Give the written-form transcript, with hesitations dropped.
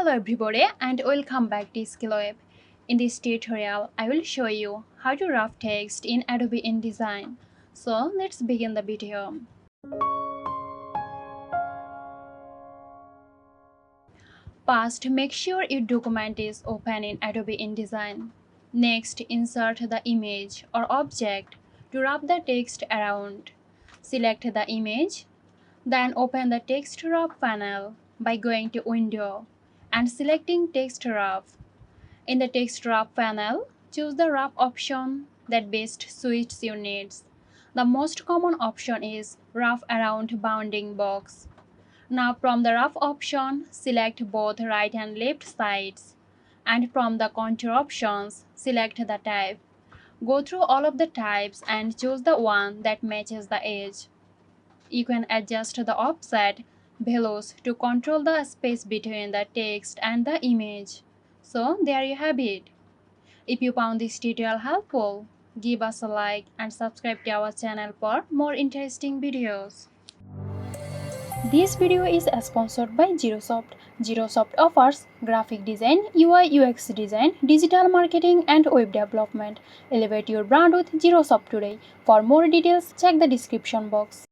Hello everybody and welcome back to SkillWeb. In this tutorial, I will show you how to wrap text in Adobe InDesign. So let's begin the video. First, make sure your document is open in Adobe InDesign. Next, insert the image or object to wrap the text around. Select the image, then open the text wrap panel by going to Window and selecting Text Wrap. In the Text Wrap panel, choose the wrap option that best suits your needs. The most common option is Wrap Around Bounding Box. Now from the wrap option, select both right and left sides. And from the contour options, select the type. Go through all of the types and choose the one that matches the edge. You can adjust the offset values to control the space between the text and the image. So there you have it. If you found this tutorial helpful, give us a like and subscribe to our channel for more interesting videos. This video is sponsored by Girosoft. Girosoft offers graphic design, UI UX design, digital marketing and web development. Elevate your brand with Girosoft today. For more details, check the description box.